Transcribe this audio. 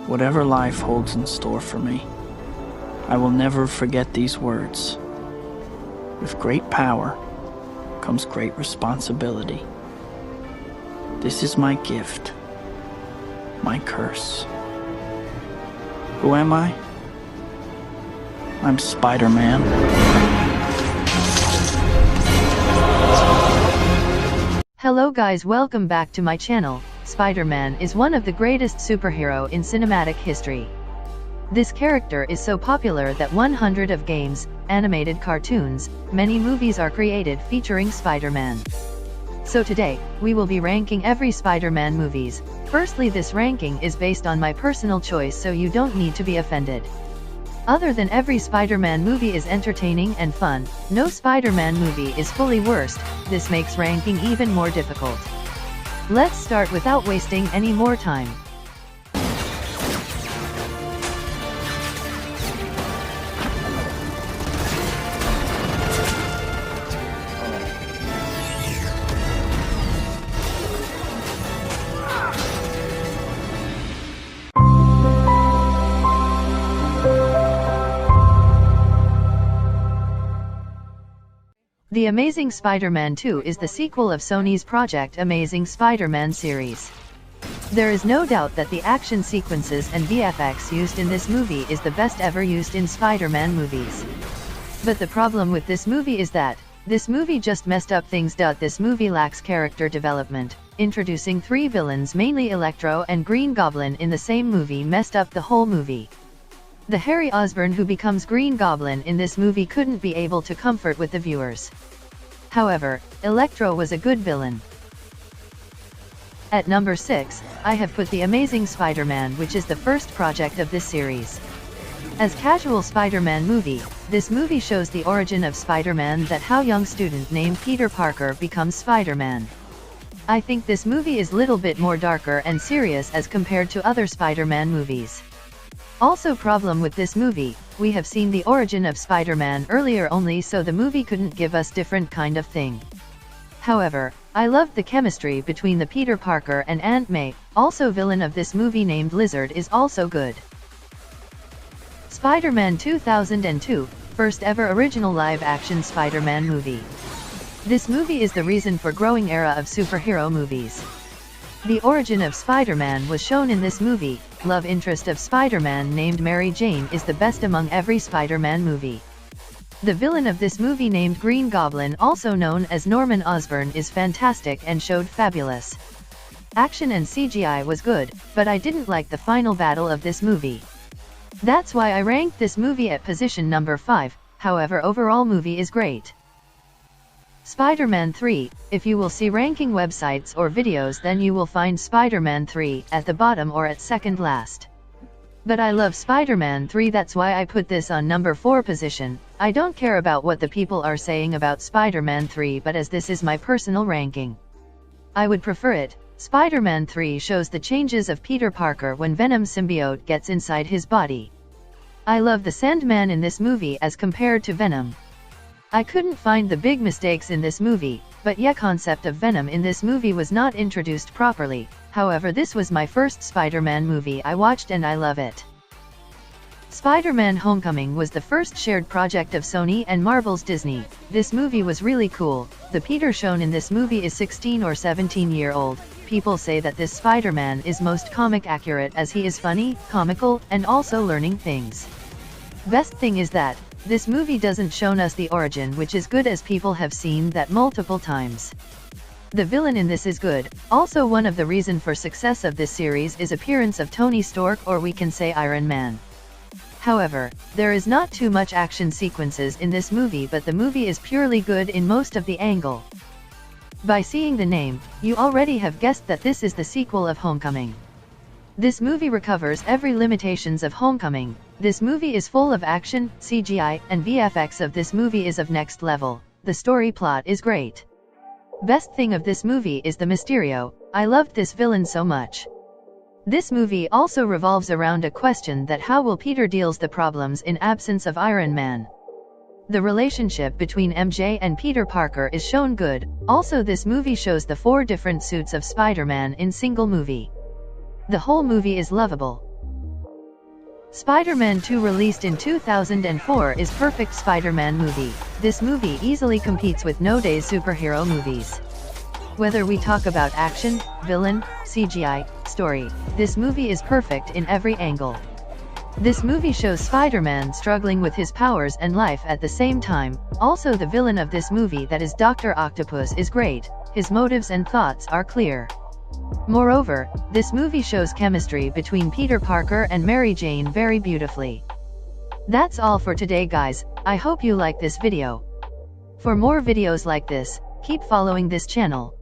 Whatever life holds in store for me, I will never forget these words. With great power comes great responsibility. This is my gift, my curse. Who am I? I'm Spider-Man. Hello guys, welcome back to my channel. Spider-Man is one of the greatest superhero in cinematic history. This character is so popular that 100 of games, animated cartoons, many movies are created featuring Spider-Man. So today, we will be ranking every Spider-Man movies. Firstly, this ranking is based on my personal choice, so you don't need to be offended. Other than every Spider-Man movie is entertaining and fun, no Spider-Man movie is fully worst. This makes ranking even more difficult. Let's start without wasting any more time. The Amazing Spider-Man 2 is the sequel of Sony's Project Amazing Spider-Man series. There is no doubt that the action sequences and VFX used in this movie is the best ever used in Spider-Man movies. But the problem with this movie is that, this movie just messed up things. This movie lacks character development. Introducing 3 villains, mainly Electro and Green Goblin, in the same movie messed up the whole movie. The Harry Osborn who becomes Green Goblin in this movie couldn't be able to comfort with the viewers. However, Electro was a good villain. At number 6, I have put The Amazing Spider-Man, which is the first project of this series. As casual Spider-Man movie, this movie shows the origin of Spider-Man, that how young student named Peter Parker becomes Spider-Man. I think this movie is little bit more darker and serious as compared to other Spider-Man movies. Also, problem with this movie, we have seen the origin of Spider-Man earlier only, so the movie couldn't give us different kind of thing. However, I loved the chemistry between the Peter Parker and Aunt May. Also, villain of this movie named Lizard is also good. Spider-Man 2002, first ever original live-action Spider-Man movie. This movie is the reason for growing era of superhero movies. The origin of Spider-Man was shown in this movie. Love interest of Spider-Man named Mary Jane is the best among every Spider-Man movie. The villain of this movie named Green Goblin, also known as Norman Osborn, is fantastic and showed fabulous. Action and CGI was good, but I didn't like the final battle of this movie. That's why I ranked this movie at position number 5, however overall movie is great. Spider-Man 3, if you will see ranking websites or videos, then you will find Spider-Man 3 at the bottom or at second last. But I love Spider-Man 3, that's why I put this on number 4 position. I don't care about what the people are saying about Spider-Man 3, but as this is my personal ranking, I would prefer it. Spider-Man 3 shows the changes of Peter Parker when Venom symbiote gets inside his body. I love the Sandman in this movie as compared to Venom. I couldn't find the big mistakes in this movie, but yeah, concept of Venom in this movie was not introduced properly. However, this was my first Spider-Man movie I watched and I love it. Spider-Man Homecoming was the first shared project of Sony and Marvel's Disney. This movie was really cool. The Peter shown in this movie is 16 or 17-year-old. People say that this Spider-Man is most comic accurate as he is funny, comical, and also learning things. Best thing is that this movie doesn't shown us the origin, which is good as people have seen that multiple times. The villain in this is good. Also, one of the reason for success of this series is appearance of Tony Stark, or we can say Iron Man. However, there is not too much action sequences in this movie, but the movie is purely good in most of the angle. By seeing the name, you already have guessed that this is the sequel of Homecoming. This movie recovers every limitations of Homecoming. This movie is full of action, CGI, and VFX of this movie is of next level. The story plot is great. Best thing of this movie is the Mysterio. I loved this villain so much. This movie also revolves around a question that how will Peter deals the problems in absence of Iron Man. The relationship between MJ and Peter Parker is shown good. Also, this movie shows the 4 different suits of Spider-Man in single movie. The whole movie is lovable. Spider-Man 2 released in 2004 is perfect Spider-Man movie. This movie easily competes with nowadays superhero movies. Whether we talk about action, villain, CGI, story, this movie is perfect in every angle. This movie shows Spider-Man struggling with his powers and life at the same time. Also, the villain of this movie, that is Dr. Octopus, is great. His motives and thoughts are clear. Moreover, this movie shows chemistry between Peter Parker and Mary Jane very beautifully. That's all for today, guys. I hope you like this video. For more videos like this, keep following this channel.